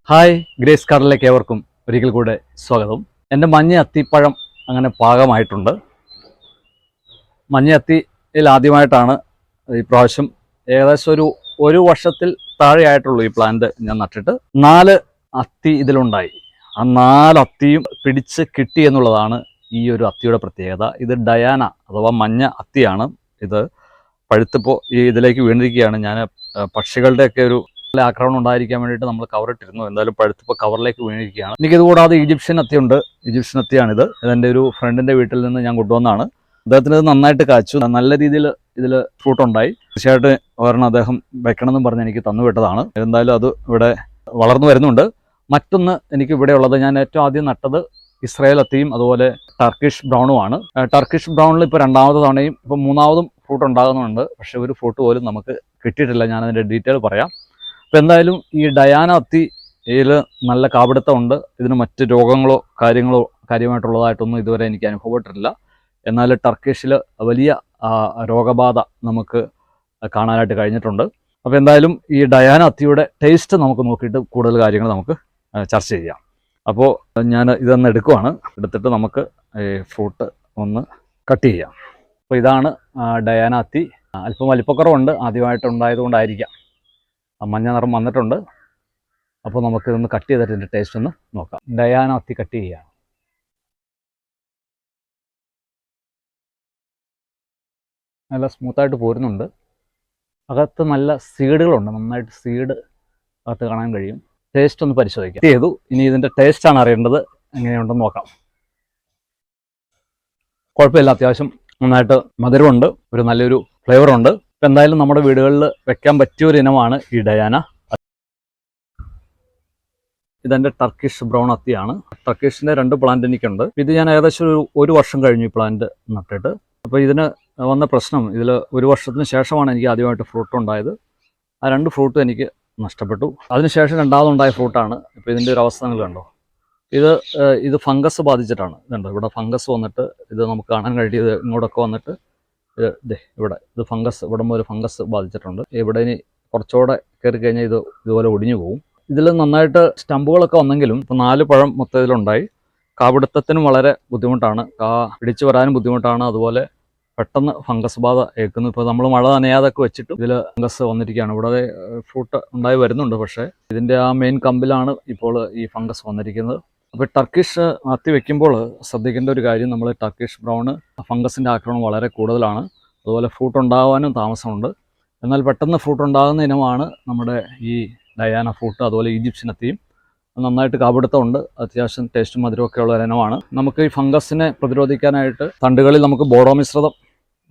Hi, grace കാർഡിലേക്ക് ഏവർക്കും ഒരിക്കൽ കൂടെ സ്വാഗതം. എൻ്റെ മഞ്ഞ അത്തിപ്പഴം അങ്ങനെ പാകമായിട്ടുണ്ട്. മഞ്ഞ അത്തിയിൽ ആദ്യമായിട്ടാണ് ഈ പ്രാവശ്യം ഏകദേശം ഒരു വർഷത്തിൽ താഴെയായിട്ടുള്ളൂ ഈ പ്ലാന്റ് ഞാൻ നട്ടിട്ട്. 4 അത്തി ഇതിലുണ്ടായി. ആ 4 അത്തിയും പിടിച്ച് കിട്ടി എന്നുള്ളതാണ് ഈ ഒരു അത്തിയുടെ പ്രത്യേകത. ഇത് ഡയാന അഥവാ മഞ്ഞ അത്തിയാണ്. ഇത് പഴുത്തിപ്പോൾ ഇതിലേക്ക് വീണിരിക്കുകയാണ്. ഞാൻ പക്ഷികളുടെയൊക്കെ ഒരു ആക്രമണം ഉണ്ടായിരിക്കാൻ വേണ്ടിയിട്ട് നമ്മൾ കവറിട്ടിരുന്നു. എന്തായാലും പഴുത്തിപ്പോൾ കവറിലേക്ക് വീണിരിക്കുകയാണ്. എനിക്കിതുകൂടാതെ ഈജിപ്ഷ്യൻ അത്തിയുണ്ട്. ഈജിപ്ഷ്യൻ അത്തിയാണിത്. ഇതെൻ്റെ ഒരു ഫ്രണ്ടിൻ്റെ വീട്ടിൽ നിന്ന് ഞാൻ കൊണ്ടുവന്നതാണ്. അദ്ദേഹത്തിന് ഇത് നന്നായിട്ട് കാച്ചു. നല്ല രീതിയിൽ ഇതിൽ ഫ്രൂട്ട് ഉണ്ടായി. തീർച്ചയായിട്ടും ഒരെണ്ണം അദ്ദേഹം വെക്കണമെന്നും പറഞ്ഞ് എനിക്ക് തന്നുവിട്ടതാണ്. എന്തായാലും അത് ഇവിടെ വളർന്നു വരുന്നുണ്ട്. മറ്റൊന്ന് എനിക്ക് ഇവിടെ ഉള്ളത്, ഞാൻ ഏറ്റവും ആദ്യം നട്ടത് ഇസ്രായേൽ അത്തിയും അതുപോലെ ടർക്കിഷ് ബ്രൗണുമാണ്. ടർക്കിഷ് ബ്രൗണിൽ ഇപ്പോൾ 2ാമത് തവണയും ഇപ്പോൾ 3ാമതും ഫ്രൂട്ട് ഉണ്ടാകുന്നുണ്ട്. പക്ഷേ ഒരു ഫ്രൂട്ട് പോലും നമുക്ക് കിട്ടിയിട്ടില്ല. ഞാനതിൻ്റെ ഡീറ്റെയിൽ പറയാം. അപ്പോൾ എന്തായാലും ഈ ഡയാന അത്തിയിൽ നല്ല കാപിടുത്തമുണ്ട്. ഇതിന് മറ്റ് രോഗങ്ങളോ കാര്യമായിട്ടുള്ളതായിട്ടൊന്നും ഇതുവരെ എനിക്ക് അനുഭവപ്പെട്ടിട്ടില്ല. എന്നാൽ ടർക്കിഷിൽ വലിയ രോഗബാധ നമുക്ക് കാണാനായിട്ട് കഴിഞ്ഞിട്ടുണ്ട്. അപ്പോൾ എന്തായാലും ഈ ഡയാന അത്തിയുടെ ടേസ്റ്റ് നമുക്ക് നോക്കിയിട്ട് കൂടുതൽ കാര്യങ്ങൾ നമുക്ക് ചർച്ച ചെയ്യാം. അപ്പോൾ ഞാൻ ഇതൊന്ന് എടുക്കുവാണ്. എടുത്തിട്ട് നമുക്ക് ഫ്രൂട്ട് ഒന്ന് കട്ട് ചെയ്യാം. അപ്പോൾ ഇതാണ് ഡയാന അത്തി. അല്പം വലിപ്പക്കുറവുണ്ട്, ആദ്യമായിട്ടുണ്ടായതുകൊണ്ടായിരിക്കാം. മഞ്ഞ നിറം വന്നിട്ടുണ്ട്. അപ്പോൾ നമുക്കിതൊന്ന് കട്ട് ചെയ്തിട്ട് ഇതിൻ്റെ ടേസ്റ്റ് ഒന്ന് നോക്കാം. ഡയാന അത്തി കട്ട് ചെയ്യുകയാണ്. നല്ല സ്മൂത്തായിട്ട് പോരുന്നുണ്ട്. അകത്ത് നല്ല സീഡുകളുണ്ട്. നന്നായിട്ട് സീഡ് അകത്ത് കാണാൻ കഴിയും. ടേസ്റ്റ് ഒന്ന് പരിശോധിക്കാം. ചെയ്തു. ഇനി ഇതിൻ്റെ ടേസ്റ്റാണ് അറിയേണ്ടത്. എങ്ങനെയുണ്ടെന്ന് നോക്കാം. കുഴപ്പമില്ല, അത്യാവശ്യം നന്നായിട്ട് മധുരമുണ്ട്, ഒരു നല്ലൊരു ഫ്ലേവറുണ്ട്. ഇപ്പം എന്തായാലും നമ്മുടെ വീടുകളിൽ വെക്കാൻ പറ്റിയ ഒരു ഇനമാണ് ഈ ഡയാന. ഇതെൻ്റെ ടർക്കിഷ് ബ്രൗൺ അത്തിയാണ്. ടർക്കിഷിൻ്റെ 2 പ്ലാന്റ് എനിക്കുണ്ട്. ഇത് ഞാൻ ഏകദേശം ഒരു വർഷം കഴിഞ്ഞു ഈ പ്ലാന്റ് നട്ടിട്ട്. അപ്പോൾ ഇതിന് വന്ന പ്രശ്നം, ഇതിൽ 1 വർഷത്തിന് ശേഷമാണ് എനിക്ക് ആദ്യമായിട്ട് ഫ്രൂട്ട് ഉണ്ടായത്. ആ 2 ഫ്രൂട്ടും എനിക്ക് നഷ്ടപ്പെട്ടു. അതിനുശേഷം 2ാമതുണ്ടായ ഫ്രൂട്ടാണ്. ഇപ്പോൾ ഇതിൻ്റെ ഒരു അവസ്ഥ നിങ്ങൾ കണ്ടോ? ഇത് ഫംഗസ് ബാധിച്ചിട്ടാണ്. ഇതുണ്ടോ, ഇവിടെ ഫംഗസ് വന്നിട്ട് ഇത് നമുക്ക് കാണാൻ കഴിയും. ഇങ്ങോട്ടൊക്കെ വന്നിട്ട് ഇത് ഫംഗസ്, ഇവിടെ ഒരു ഫംഗസ് ബാധിച്ചിട്ടുണ്ട്. ഇവിടെ ഇനി കുറച്ചുകൂടെ കയറി കഴിഞ്ഞാൽ ഇതുപോലെ ഒടിഞ്ഞു പോകും. ഇതിൽ നന്നായിട്ട് സ്റ്റമ്പുകളൊക്കെ വന്നെങ്കിലും ഇപ്പോൾ 4 പഴം മൊത്തം ഇതിലുണ്ടായി. കാപിടുത്തത്തിനും വളരെ ബുദ്ധിമുട്ടാണ്, പിടിച്ചു വരാനും ബുദ്ധിമുട്ടാണ്. അതുപോലെ പെട്ടെന്ന് ഫംഗസ് ബാധ ഏൽക്കുന്നു. ഇപ്പോൾ നമ്മൾ മഴ നനയാതൊക്കെ വെച്ചിട്ട് ഇതിൽ ഫംഗസ് വന്നിരിക്കുകയാണ്. ഇവിടെ ഫ്രൂട്ട് ഉണ്ടായി വരുന്നുണ്ട്, പക്ഷേ ഇതിൻ്റെ ആ മെയിൻ കമ്പിലാണ് ഇപ്പോൾ ഈ ഫംഗസ് വന്നിരിക്കുന്നത്. അപ്പോൾ ടർക്കിഷ് അത്തി വെക്കുമ്പോൾ ശ്രദ്ധിക്കേണ്ട ഒരു കാര്യം, നമ്മൾ ടർക്കിഷ് ബ്രൗണ് ഫംഗസിൻ്റെ ആക്രമണം വളരെ കൂടുതലാണ്. അതുപോലെ ഫ്രൂട്ട് ഉണ്ടാകാനും താമസമുണ്ട്. എന്നാൽ പെട്ടെന്ന് ഫ്രൂട്ട് ഉണ്ടാകുന്ന ഇനമാണ് നമ്മുടെ ഈ ഡയാന ഫ്രൂട്ട്. അതുപോലെ ഈജിപ്ഷ്യൻ അത്തിയും നന്നായിട്ട് കാപിടുത്തമുണ്ട്. അത്യാവശ്യം ടേസ്റ്റും മധുരമൊക്കെ ഉള്ള ഇനമാണ്. നമുക്ക് ഈ ഫംഗസിനെ പ്രതിരോധിക്കാനായിട്ട് തണ്ടുകളിൽ നമുക്ക് ബോഡോ മിശ്രിതം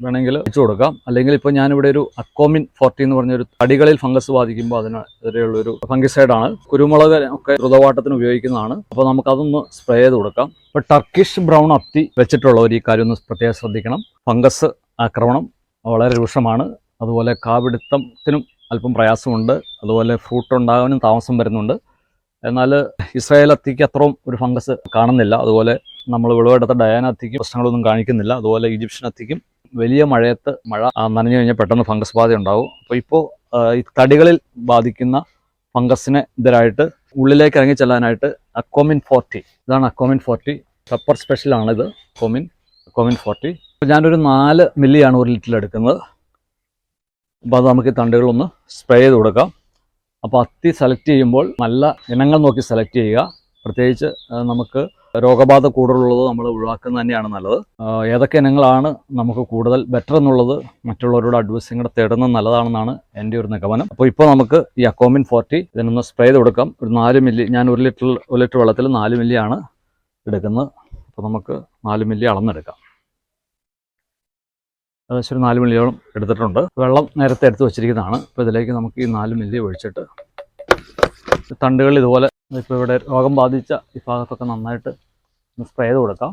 വേണമെങ്കിൽ വെച്ച് കൊടുക്കാം. അല്ലെങ്കിൽ ഇപ്പോൾ ഞാനിവിടെ ഒരു അക്കോമിൻ 40 എന്ന് പറഞ്ഞൊരു തടികളിൽ ഫംഗസ് ബാധിക്കുമ്പോൾ അതിനെതിരെയുള്ളൊരു ഫംഗിസൈഡാണ്. കുരുമുളക് ഒക്കെ ഋതുവാട്ടത്തിന് ഉപയോഗിക്കുന്നതാണ്. അപ്പോൾ നമുക്കതൊന്ന് സ്പ്രേ ചെയ്ത് കൊടുക്കാം. ഇപ്പോൾ ടർക്കിഷ് ബ്രൗൺ അത്തി വെച്ചിട്ടുള്ളവർ ഈ കാര്യം ഒന്ന് പ്രത്യേകം ശ്രദ്ധിക്കണം. ഫംഗസ് ആക്രമണം വളരെ രൂക്ഷമാണ്. അതുപോലെ കാപിടുത്തത്തിനും അല്പം പ്രയാസമുണ്ട്. അതുപോലെ ഫ്രൂട്ട് ഉണ്ടാകാനും താമസം വരുന്നുണ്ട്. എന്നാൽ ഇസ്രായേൽ അത്തിക്ക് അത്രയും ഒരു ഫംഗസ് കാണുന്നില്ല. അതുപോലെ നമ്മൾ വിളവെടുത്ത ഡയാന അത്തിക്ക് പ്രശ്നങ്ങളൊന്നും കാണിക്കുന്നില്ല. അതുപോലെ ഈജിപ്ഷ്യൻ അത്തിക്കും വലിയ മഴ നനഞ്ഞു കഴിഞ്ഞാൽ പെട്ടെന്ന് ഫംഗസ് ബാധ ഉണ്ടാവും. അപ്പോൾ ഇപ്പോൾ ഈ തടികളിൽ ബാധിക്കുന്ന ഫംഗസിനെ ഇതിനായിട്ട് ഉള്ളിലേക്ക് ഇറങ്ങി ചെല്ലാനായിട്ട് അക്കോമിൻ 40, ഇതാണ് അക്കോമിൻ 40. പെപ്പർ സ്പെഷ്യലാണിത്, അക്കോമിൻ 40. അപ്പോൾ ഞാനൊരു 4 മില്ലിയാണ് 1 ലിറ്ററിൽ എടുക്കുന്നത്. അപ്പോൾ അത് നമുക്ക് ഈ തണ്ടുകളൊന്ന് സ്പ്രേ ചെയ്ത് കൊടുക്കാം. അപ്പോൾ അത്തി സെലക്ട് ചെയ്യുമ്പോൾ നല്ല ഇനങ്ങൾ നോക്കി സെലക്ട് ചെയ്യുക. പ്രത്യേകിച്ച് നമുക്ക് രോഗബാധ കൂടുതലുള്ളത് നമ്മൾ ഒഴിവാക്കുന്നത് തന്നെയാണ് നല്ലത്. ഏതൊക്കെ ഇനങ്ങളാണ് നമുക്ക് കൂടുതൽ ബെറ്റർ എന്നുള്ളത് മറ്റുള്ളവരോട് അഡ്വൈസും കൂടെ തേടുന്നത് നല്ലതാണെന്നാണ് എൻ്റെ ഒരു നിഗമനം. അപ്പോൾ ഇപ്പോൾ നമുക്ക് ഈ അക്കോമിൻ 40 ഇതിനൊന്ന് സ്പ്രേ ചെയ്ത് കൊടുക്കാം. ഒരു 4 മില്ലി, ഞാൻ 1 ലിറ്റർ വെള്ളത്തിൽ 4 മില്ലിയാണ് എടുക്കുന്നത്. അപ്പോൾ നമുക്ക് 4 മില്ലി അളന്നെടുക്കാം. ഏകദേശം ഒരു 4 മില്ലിയോളം എടുത്തിട്ടുണ്ട്. വെള്ളം നേരത്തെ എടുത്ത് വെച്ചിരിക്കുന്നതാണ്. അപ്പോൾ ഇതിലേക്ക് നമുക്ക് ഈ 4 മില്ലി ഒഴിച്ചിട്ട് തണ്ടുകൾ ഇതുപോലെ ഇപ്പോൾ ഇവിടെ രോഗം ബാധിച്ച ഈ ഭാഗത്തൊക്കെ നന്നായിട്ട് സ്പ്രേ ചെയ്ത് കൊടുക്കാം.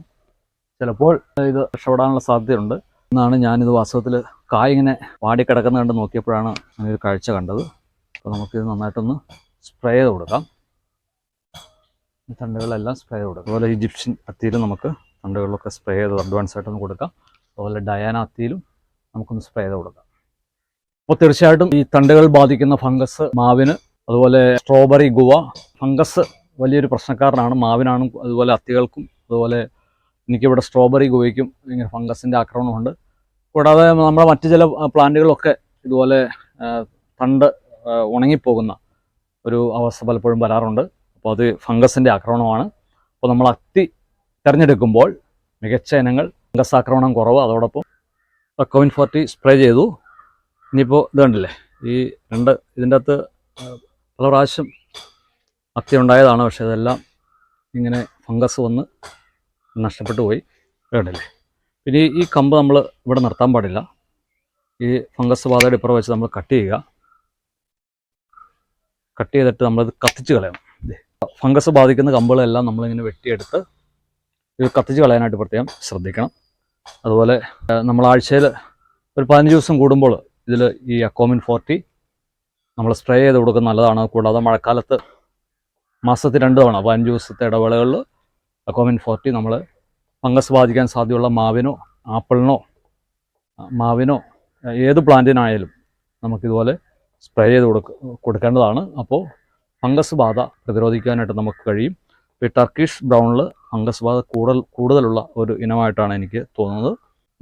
ചിലപ്പോൾ ഇത് രക്ഷപ്പെടാനുള്ള സാധ്യതയുണ്ട് എന്നാണ് ഞാനിത് വാസ്തവത്തിൽ കായ് ഇങ്ങനെ വാടിക്കിടക്കുന്ന കണ്ട് നോക്കിയപ്പോഴാണ് അങ്ങനൊരു കാഴ്ച കണ്ടത്. അപ്പോൾ നമുക്കിത് നന്നായിട്ടൊന്ന് സ്പ്രേ ചെയ്ത് കൊടുക്കാം. തണ്ടുകളെല്ലാം സ്പ്രേ ചെയ്ത് കൊടുക്കാം. അതുപോലെ ഈജിപ്ഷ്യൻ അത്തിയിലും നമുക്ക് തണ്ടുകളിലൊക്കെ സ്പ്രേ ചെയ്ത് അഡ്വാൻസ് ആയിട്ടൊന്ന് കൊടുക്കാം. അതുപോലെ ഡയാന അത്തിയിലും നമുക്കൊന്ന് സ്പ്രേ ചെയ്ത് കൊടുക്കാം. അപ്പോൾ തീർച്ചയായിട്ടും ഈ തണ്ടുകൾ ബാധിക്കുന്ന ഫംഗസ് മാവിന് അതുപോലെ സ്ട്രോബെറി ഗുവ. ഫംഗസ് വലിയൊരു പ്രശ്നക്കാരനാണ്, മാവിനാണ്, അതുപോലെ അത്തികൾക്കും. അതുപോലെ എനിക്കിവിടെ സ്ട്രോബെറി ഗുവയ്ക്കും ഇങ്ങനെ ഫംഗസിൻ്റെ ആക്രമണമുണ്ട്. കൂടാതെ നമ്മുടെ മറ്റ് ചില പ്ലാന്റുകളൊക്കെ ഇതുപോലെ തണ്ട് ഉണങ്ങിപ്പോകുന്ന ഒരു അവസ്ഥ പലപ്പോഴും വരാറുണ്ട്. അപ്പോൾ അത് ഫംഗസിൻ്റെ ആക്രമണമാണ്. അപ്പോൾ നമ്മൾ അത്തി തിരഞ്ഞെടുക്കുമ്പോൾ മികച്ച ഇനങ്ങൾ, ഫംഗസ് ആക്രമണം കുറവ്, അതോടൊപ്പം അക്കോമിൻ 40 സ്പ്രേ ചെയ്തു. ഇനിയിപ്പോൾ ഇത് കണ്ടില്ലേ, ഈ ഇതിൻ്റെ അകത്ത് പല പ്രാവശ്യം അത്തി ഉണ്ടായതാണ്, പക്ഷേ ഇതെല്ലാം ഇങ്ങനെ ഫംഗസ് വന്ന് നഷ്ടപ്പെട്ടു പോയി. കണ്ടില്ലേ. പിന്നെ ഈ കമ്പ് നമ്മൾ ഇവിടെ നിർത്താൻ പാടില്ല. ഈ ഫംഗസ് ബാധയുടെ ഇപ്പുറം വെച്ച് നമ്മൾ കട്ട് ചെയ്യുക. കട്ട് ചെയ്തിട്ട് നമ്മളത് കത്തിച്ച് കളയണം. ഫംഗസ് ബാധിക്കുന്ന കമ്പുകളെല്ലാം നമ്മളിങ്ങനെ വെട്ടിയെടുത്ത് ഇത് കത്തിച്ച് കളയാനായിട്ട് പ്രത്യേകം ശ്രദ്ധിക്കണം. അതുപോലെ നമ്മൾ ആഴ്ചയിൽ ഒരു 15 ദിവസം കൂടുമ്പോൾ ഇതിൽ ഈ അക്കോമിൻ 40 നമ്മൾ സ്പ്രേ ചെയ്ത് കൊടുക്കുന്നത് നല്ലതാണ്. കൂടാതെ മഴക്കാലത്ത് മാസത്തിൽ 2 തവണ 15 ദിവസത്തെ ഇടവേളകളിൽ അക്കോമിൻ 40 നമ്മൾ ഫംഗസ് ബാധിക്കാൻ സാധ്യതയുള്ള മാവിനോ ആപ്പിളിനോ മാവിനോ ഏത് പ്ലാന്റിനായാലും നമുക്കിതുപോലെ സ്പ്രേ ചെയ്ത് കൊടുക്കേണ്ടതാണ്. അപ്പോൾ ഫംഗസ് ബാധ പ്രതിരോധിക്കാനായിട്ട് നമുക്ക് കഴിയും. ഈ ടർക്കിഷ് ബ്രൗണിൽ ഫംഗസ് ബാധ കൂടുതലുള്ള ഒരു ഇനമായിട്ടാണ് എനിക്ക് തോന്നുന്നത്.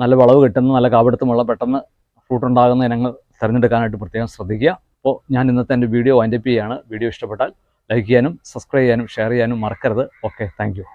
നല്ല വിളവ് കിട്ടുന്ന, നല്ല കാപിടുത്തമുള്ള, പെട്ടെന്ന് ഫ്രൂട്ട് ഉണ്ടാകുന്ന ഇനങ്ങൾ തിരഞ്ഞെടുക്കാനായിട്ട് പ്രത്യേകം ശ്രദ്ധിക്കുക. അപ്പോൾ ഞാൻ ഇന്നത്തെ എൻ്റെ വീഡിയോ വൈൻഡപ്പ് ചെയ്യുകയാണ്. വീഡിയോ ഇഷ്ടപ്പെട്ടാൽ ലൈക്ക് ചെയ്യാനും സബ്സ്ക്രൈബ് ചെയ്യാനും ഷെയർ ചെയ്യാനും മറക്കരുത്. Okay, thank you.